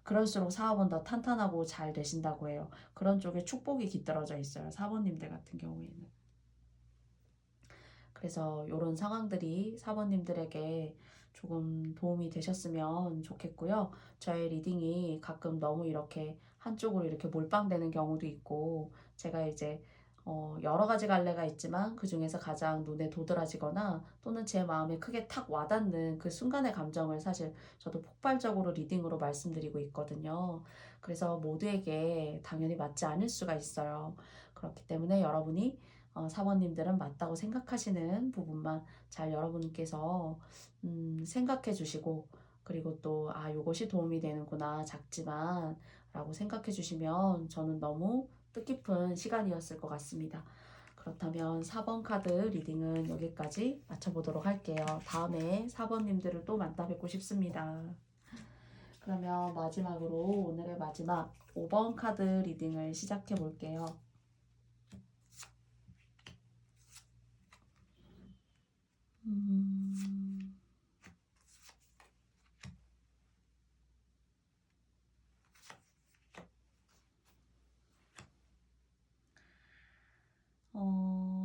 그럴수록 사업은 더 탄탄하고 잘 되신다고 해요. 그런 쪽에 축복이 깃들어져 있어요, 사모님들 같은 경우에는. 그래서 이런 상황들이 사모님들에게 조금 도움이 되셨으면 좋겠고요. 저의 리딩이 가끔 너무 이렇게 한쪽으로 이렇게 몰빵되는 경우도 있고, 제가 이제 여러 가지 갈래가 있지만 그 중에서 가장 눈에 도드라지거나 또는 제 마음에 크게 탁 와닿는 그 순간의 감정을 사실 저도 폭발적으로 리딩으로 말씀드리고 있거든요. 그래서 모두에게 당연히 맞지 않을 수가 있어요. 그렇기 때문에 여러분이 사모님들은 맞다고 생각하시는 부분만 잘 여러분께서 생각해 주시고, 그리고 또 요것이 도움이 되는구나, 작지만 라고 생각해 주시면 저는 너무 뜻깊은 시간이었을 것 같습니다. 그렇다면 4번 카드 리딩은 여기까지 마쳐보도록 할게요. 다음에 4번님들을 또 만나 뵙고 싶습니다. 그러면 마지막으로 오늘의 마지막 5번 카드 리딩을 시작해 볼게요.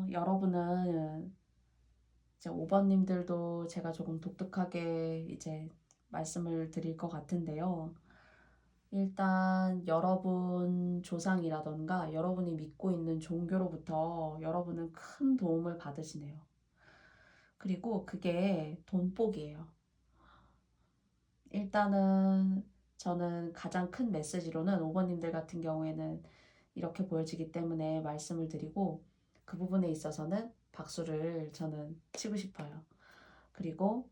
여러분은 이제 5번님들도 제가 조금 독특하게 이제 말씀을 드릴 것 같은데요. 일단 여러분 조상이라던가 여러분이 믿고 있는 종교로부터 여러분은 큰 도움을 받으시네요. 그리고 그게 돈복이에요. 일단은 저는 가장 큰 메시지로는 5번님들 같은 경우에는 이렇게 보여지기 때문에 말씀을 드리고, 그 부분에 있어서는 박수를 저는 치고 싶어요. 그리고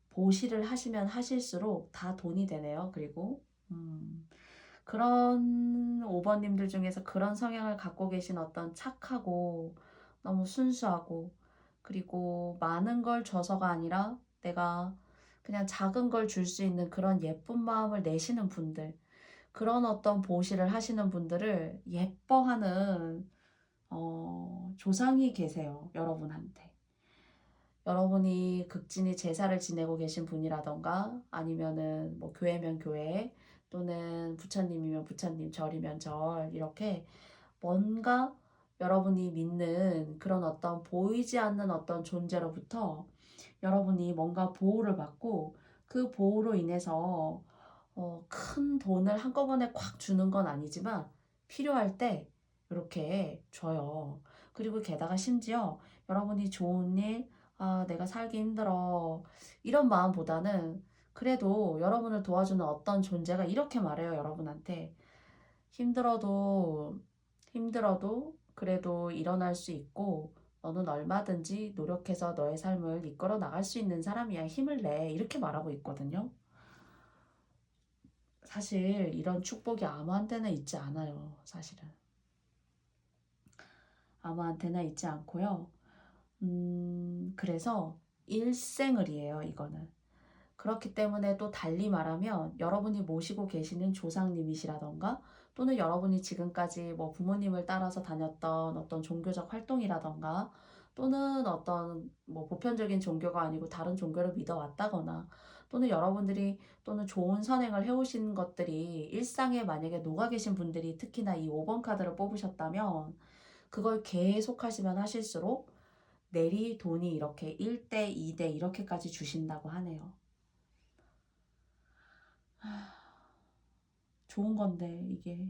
보시를 하시면 하실수록 다 돈이 되네요. 그리고 그런 5번님들 중에서 그런 성향을 갖고 계신 어떤 착하고 너무 순수하고, 그리고 많은 걸 줘서가 아니라 내가 그냥 작은 걸 줄 수 있는 그런 예쁜 마음을 내시는 분들, 그런 어떤 보시를 하시는 분들을 예뻐하는 조상이 계세요. 여러분한테. 여러분이 극진히 제사를 지내고 계신 분이라던가, 아니면은 뭐 교회면 교회, 또는 부처님이면 부처님, 절이면 절, 이렇게 뭔가 여러분이 믿는 그런 어떤 보이지 않는 어떤 존재로부터 여러분이 뭔가 보호를 받고, 그 보호로 인해서 큰 돈을 한꺼번에 콱 주는 건 아니지만 필요할 때 이렇게 줘요. 그리고 게다가 심지어 여러분이 좋은 일, 내가 살기 힘들어, 이런 마음보다는 그래도 여러분을 도와주는 어떤 존재가 이렇게 말해요, 여러분한테. 힘들어도 그래도 일어날 수 있고, 너는 얼마든지 노력해서 너의 삶을 이끌어 나갈 수 있는 사람이야. 힘을 내. 이렇게 말하고 있거든요. 사실 이런 축복이 아무한테나 있지 않아요. 사실은. 아무한테나 있지 않고요. 그래서 일생을이에요, 이거는. 그렇기 때문에 또 달리 말하면 여러분이 모시고 계시는 조상님이시라던가, 또는 여러분이 지금까지 뭐 부모님을 따라서 다녔던 어떤 종교적 활동이라던가, 또는 어떤 뭐 보편적인 종교가 아니고 다른 종교를 믿어왔다거나, 또는 여러분들이 또는 좋은 선행을 해오신 것들이 일상에 만약에 녹아 계신 분들이 특히나 이 5번 카드를 뽑으셨다면, 그걸 계속 하시면 하실수록 내리 돈이 이렇게 1대, 2대 이렇게까지 주신다고 하네요. 좋은 건데 이게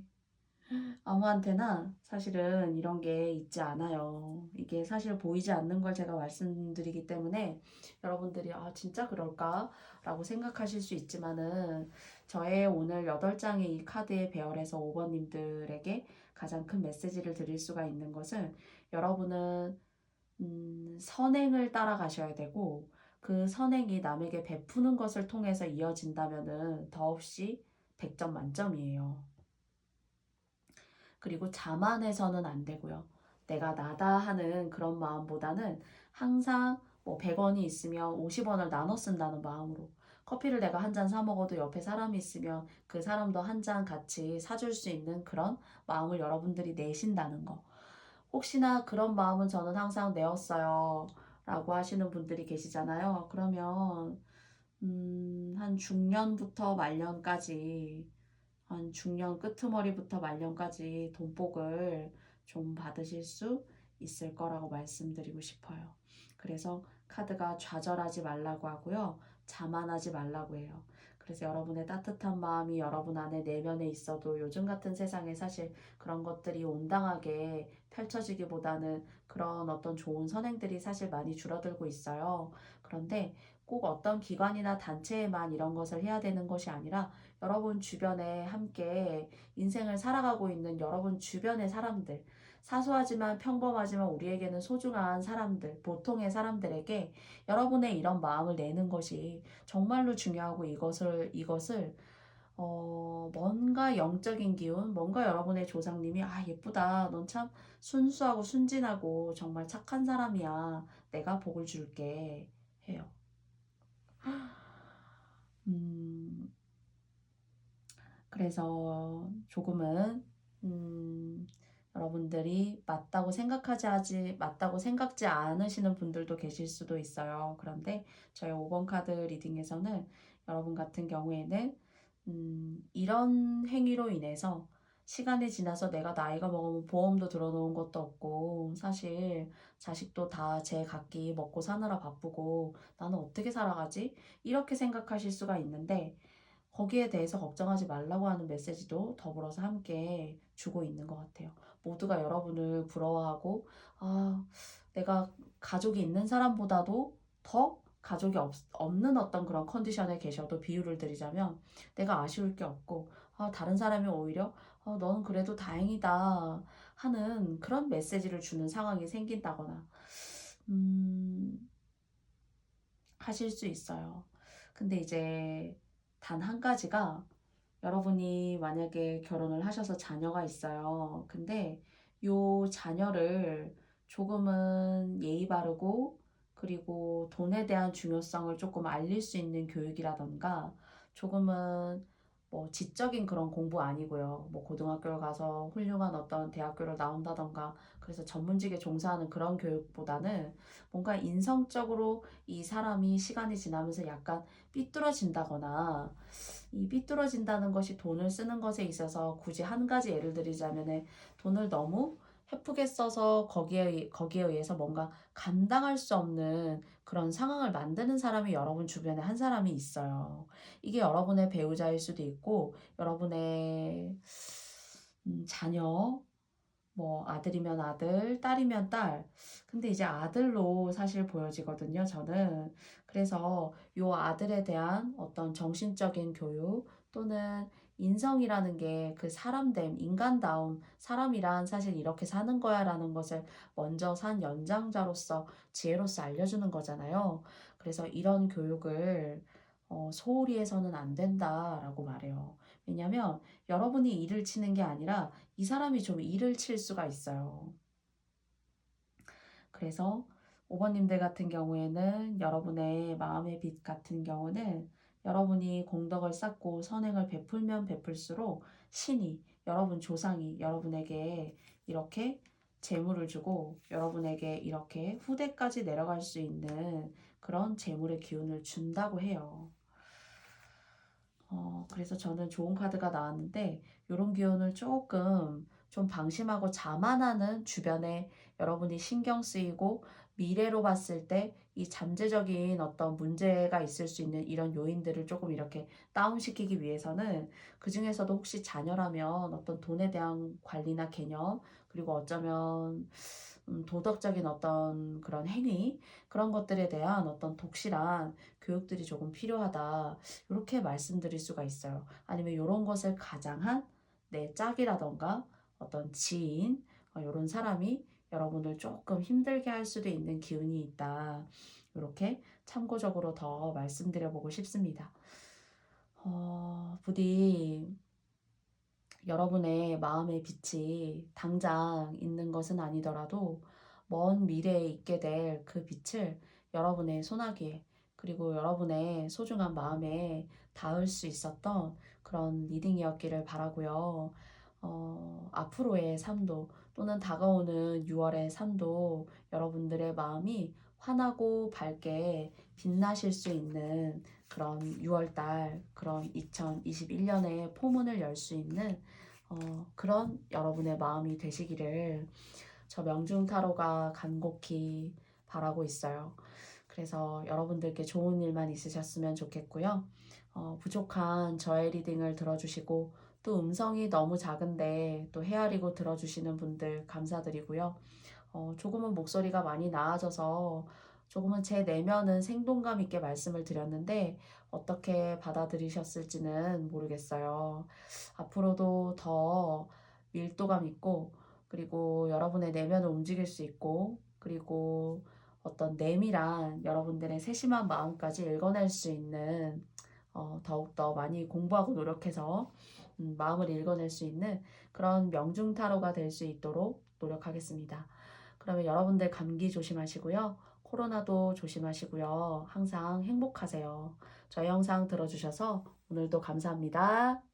아무한테나 사실은 이런 게 있지 않아요. 이게 사실 보이지 않는 걸 제가 말씀드리기 때문에 여러분들이 진짜 그럴까? 라고 생각하실 수 있지만은, 저의 오늘 8장의 이 카드의 배열에서 5번님들에게 가장 큰 메시지를 드릴 수가 있는 것은, 여러분은 선행을 따라가셔야 되고, 그 선행이 남에게 베푸는 것을 통해서 이어진다면은 더없이 100점 만점이에요. 그리고 자만해서는 안 되고요. 내가 나다 하는 그런 마음보다는 항상 뭐 100원이 있으면 50원을 나눠 쓴다는 마음으로, 커피를 내가 한 잔 사 먹어도 옆에 사람이 있으면 그 사람도 한 잔 같이 사줄 수 있는 그런 마음을 여러분들이 내신다는 거. 혹시나 그런 마음은 저는 항상 내었어요 라고 하시는 분들이 계시잖아요. 그러면 한 중년부터 말년까지, 한 중년 끄트머리부터 말년까지 돈복을 좀 받으실 수 있을 거라고 말씀드리고 싶어요. 그래서 카드가 좌절하지 말라고 하고요. 자만하지 말라고 해요. 그래서 여러분의 따뜻한 마음이 여러분 안에 내면에 있어도 요즘 같은 세상에 사실 그런 것들이 온당하게 펼쳐지기보다는 그런 어떤 좋은 선행들이 사실 많이 줄어들고 있어요. 그런데 꼭 어떤 기관이나 단체에만 이런 것을 해야 되는 것이 아니라 여러분 주변에 함께 인생을 살아가고 있는 여러분 주변의 사람들, 사소하지만 평범하지만 우리에게는 소중한 사람들, 보통의 사람들에게 여러분의 이런 마음을 내는 것이 정말로 중요하고 이것을 뭔가 영적인 기운, 뭔가 여러분의 조상님이 예쁘다. 넌 참 순수하고 순진하고 정말 착한 사람이야. 내가 복을 줄게 해요. 음, 그래서 조금은 음, 여러분들이 맞다고 생각지 않으시는 분들도 계실 수도 있어요. 그런데 저희 5번 카드 리딩에서는 여러분 같은 경우에는 이런 행위로 인해서 시간이 지나서 내가 나이가 먹으면 보험도 들어놓은 것도 없고 사실 자식도 다 제 각기 먹고 사느라 바쁘고 나는 어떻게 살아가지? 이렇게 생각하실 수가 있는데 거기에 대해서 걱정하지 말라고 하는 메시지도 더불어서 함께 주고 있는 것 같아요. 모두가 여러분을 부러워하고, 내가 가족이 있는 사람보다도 더 가족이 없는 어떤 그런 컨디션에 계셔도 비유를 드리자면 내가 아쉬울 게 없고, 다른 사람이 오히려, 너는 그래도 다행이다 하는 그런 메시지를 주는 상황이 생긴다거나, 음, 하실 수 있어요. 근데 이제 단 한 가지가 여러분이 만약에 결혼을 하셔서 자녀가 있어요. 근데 요 자녀를 조금은 예의 바르고 그리고 돈에 대한 중요성을 조금 알릴 수 있는 교육이라던가 조금은 뭐 지적인 그런 공부 아니고요. 뭐 고등학교를 가서 훌륭한 어떤 대학교를 나온다던가 그래서 전문직에 종사하는 그런 교육보다는 뭔가 인성적으로 이 사람이 시간이 지나면서 약간 삐뚤어진다거나 이 삐뚤어진다는 것이 돈을 쓰는 것에 있어서 굳이 한 가지 예를 들자면은 돈을 너무 헤프게 써서 거기에 의해서 뭔가 감당할 수 없는 그런 상황을 만드는 사람이 여러분 주변에 한 사람이 있어요. 이게 여러분의 배우자일 수도 있고 여러분의 자녀, 뭐 아들이면 아들, 딸이면 딸. 근데 이제 아들로 사실 보여지거든요, 저는. 그래서 요 아들에 대한 어떤 정신적인 교육 또는 인성이라는 게 그 사람됨, 인간다움, 사람이란 사실 이렇게 사는 거야라는 것을 먼저 산 연장자로서 지혜로서 알려주는 거잖아요. 그래서 이런 교육을 소홀히 해서는 안 된다라고 말해요. 왜냐면 여러분이 일을 치는 게 아니라 이 사람이 좀 일을 칠 수가 있어요. 그래서 5번님들 같은 경우에는 여러분의 마음의 빛 같은 경우는 여러분이 공덕을 쌓고 선행을 베풀면 베풀수록 신이 여러분 조상이 여러분에게 이렇게 재물을 주고 여러분에게 이렇게 후대까지 내려갈 수 있는 그런 재물의 기운을 준다고 해요. 그래서 저는 좋은 카드가 나왔는데 이런 기운을 조금 좀 방심하고 자만하는 주변에 여러분이 신경 쓰이고 미래로 봤을 때 이 잠재적인 어떤 문제가 있을 수 있는 이런 요인들을 조금 이렇게 다운시키기 위해서는 그 중에서도 혹시 자녀라면 어떤 돈에 대한 관리나 개념 그리고 어쩌면 도덕적인 어떤 그런 행위 그런 것들에 대한 어떤 독실한 교육들이 조금 필요하다. 이렇게 말씀드릴 수가 있어요. 아니면 이런 것을 가장한 내 짝이라던가 어떤 지인 이런 사람이 여러분을 조금 힘들게 할 수도 있는 기운이 있다. 이렇게 참고적으로 더 말씀드려보고 싶습니다. 부디 여러분의 마음의 빛이 당장 있는 것은 아니더라도 먼 미래에 있게 될 그 빛을 여러분의 소나기에 그리고 여러분의 소중한 마음에 닿을 수 있었던 그런 리딩이었기를 바라고요. 앞으로의 삶도 또는 다가오는 6월의 삶도 여러분들의 마음이 환하고 밝게 빛나실 수 있는 그런 6월달 그런 2021년의 포문을 열 수 있는 그런 여러분의 마음이 되시기를 저 명중 타로가 간곡히 바라고 있어요. 그래서 여러분들께 좋은 일만 있으셨으면 좋겠고요. 부족한 저의 리딩을 들어주시고 또 음성이 너무 작은데 또 헤아리고 들어주시는 분들 감사드리고요. 조금은 목소리가 많이 나아져서 조금은 제 내면은 생동감 있게 말씀을 드렸는데 어떻게 받아들이셨을지는 모르겠어요. 앞으로도 더 밀도감 있고 그리고 여러분의 내면을 움직일 수 있고 그리고 어떤 내밀한 여러분들의 세심한 마음까지 읽어낼 수 있는 더욱더 많이 공부하고 노력해서 마음을 읽어낼 수 있는 그런 명중 타로가 될 수 있도록 노력하겠습니다. 그러면 여러분들 감기 조심하시고요. 코로나도 조심하시고요. 항상 행복하세요. 저희 영상 들어주셔서 오늘도 감사합니다.